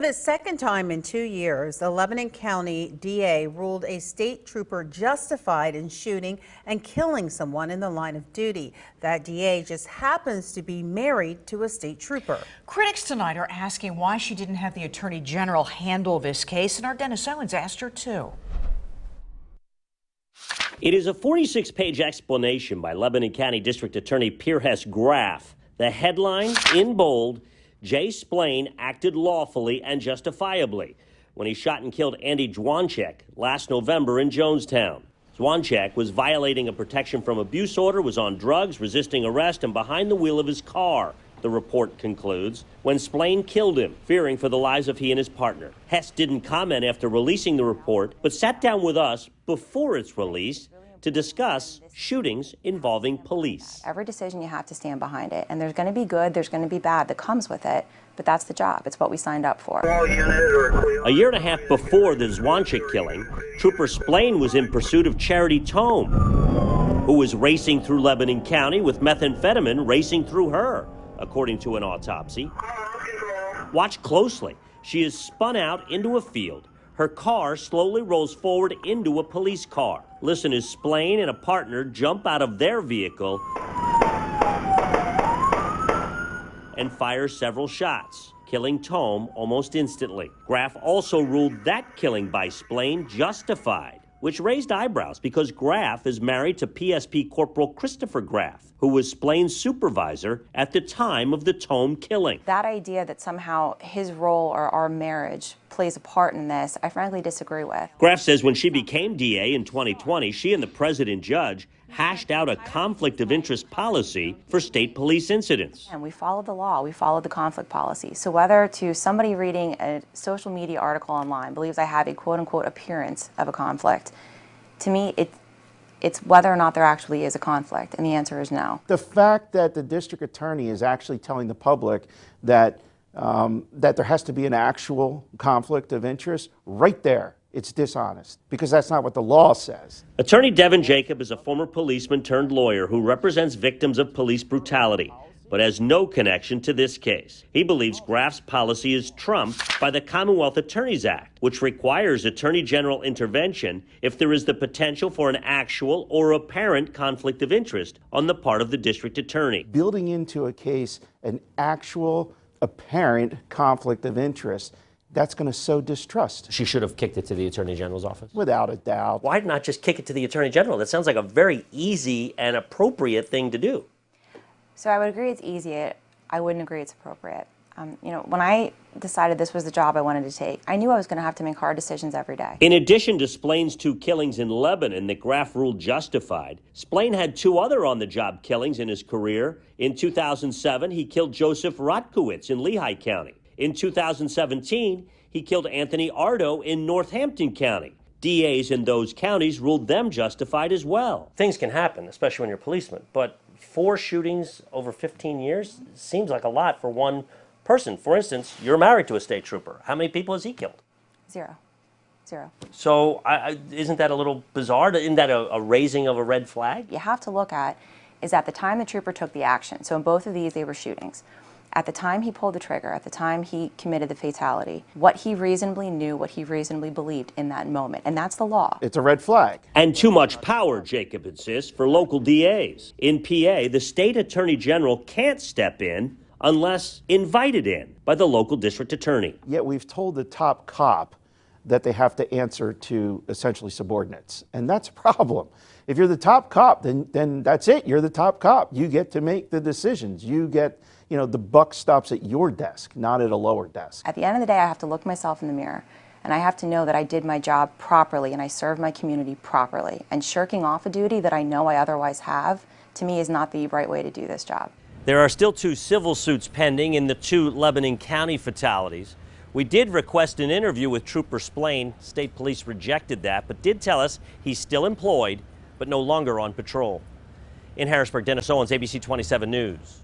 For the second time in 2 years, the Lebanon County DA ruled a state trooper justified in shooting and killing someone in the line of duty. That DA just happens to be married to a state trooper. Critics tonight are asking why she didn't have the Attorney General handle this case, and our Dennis Owens asked her too. It is a 46-page explanation by Lebanon County District Attorney Pierre Graff. The headline, in bold, Jay Splain acted lawfully and justifiably when he shot and killed Andy Zwanchek last November in Jonestown. Zwanchek was violating a protection from abuse order, was on drugs, resisting arrest, and behind the wheel of his car, the report concludes, when Splain killed him, fearing for the lives of he and his partner. Hess didn't comment after releasing the report, but sat down with us before its release to discuss shootings involving police. Every decision, you have to stand behind it. And there's going to be good, there's going to be bad that comes with it, but that's the job. It's what we signed up for. A year and a half before the Zwanchek killing, Trooper Splain was in pursuit of Charity Tome, who was racing through Lebanon County with methamphetamine racing through her, according to an autopsy. Watch closely. She is spun out into a field. Her car slowly rolls forward into a police car. Listen as Splain and a partner jump out of their vehicle and fire several shots, killing Tome almost instantly. Graff also ruled that killing by Splain justified, which raised eyebrows because Graff is married to PSP Corporal Christopher Graff, who was Splain's supervisor at the time of the Tome killing. That idea that somehow his role or our marriage plays a part in this, I frankly disagree with. Graff says when she became DA in 2020, she and the president judge hashed out a conflict of interest policy for state police incidents. And we followed the law, we followed the conflict policy. So whether to somebody reading a social media article online believes I have a quote-unquote appearance of a conflict, to me it's whether or not there actually is a conflict, and the answer is no. The fact that the district attorney is actually telling the public that that there has to be an actual conflict of interest, right there, it's dishonest, because that's not what the law says. Attorney Devin Jacob is a former policeman turned lawyer who represents victims of police brutality, but has no connection to this case. He believes Graff's policy is trumped by the Commonwealth Attorneys Act, which requires Attorney General intervention if there is the potential for an actual or apparent conflict of interest on the part of the district attorney. Building into a case an actual apparent conflict of interest, that's going to sow distrust. She should have kicked it to the Attorney General's office? Without a doubt. Why not just kick it to the Attorney General? That sounds like a very easy and appropriate thing to do. So I would agree it's easy. I wouldn't agree it's appropriate. When I decided this was the job I wanted to take, I knew I was going to have to make hard decisions every day. In addition to Splain's 2 killings in Lebanon that Graff ruled justified, Splain had 2 other on-the-job killings in his career. In 2007, he killed Joseph Rotkowitz in Lehigh County. In 2017, he killed Anthony Ardo in Northampton County. DAs in those counties ruled them justified as well. Things can happen, especially when you're a policeman, but 4 shootings over 15 years seems like a lot for one person. For instance, you're married to a state trooper. How many people has he killed? Zero. So isn't that a little bizarre? Isn't that a raising of a red flag? You have to look at is at the time the trooper took the action. So in both of these, they were shootings. At the time he pulled the trigger, at the time he committed the fatality, what he reasonably knew, what he reasonably believed in that moment. And that's the law. It's a red flag. And too much power, Jacob insists, for local DAs. In PA, the state attorney general can't step in unless invited in by the local district attorney. Yet we've told the top cop that they have to answer to essentially subordinates. And that's a problem. If you're the top cop, then that's it. You're the top cop. You get to make the decisions. You get, the buck stops at your desk, not at a lower desk. At the end of the day, I have to look myself in the mirror, and I have to know that I did my job properly and I served my community properly. And shirking off a duty that I know I otherwise have, to me, is not the right way to do this job. There are still 2 civil suits pending in the 2 Lebanon County fatalities. We did request an interview with Trooper Splain. State police rejected that, but did tell us he's still employed, but no longer on patrol. In Harrisburg, Dennis Owens, ABC 27 News.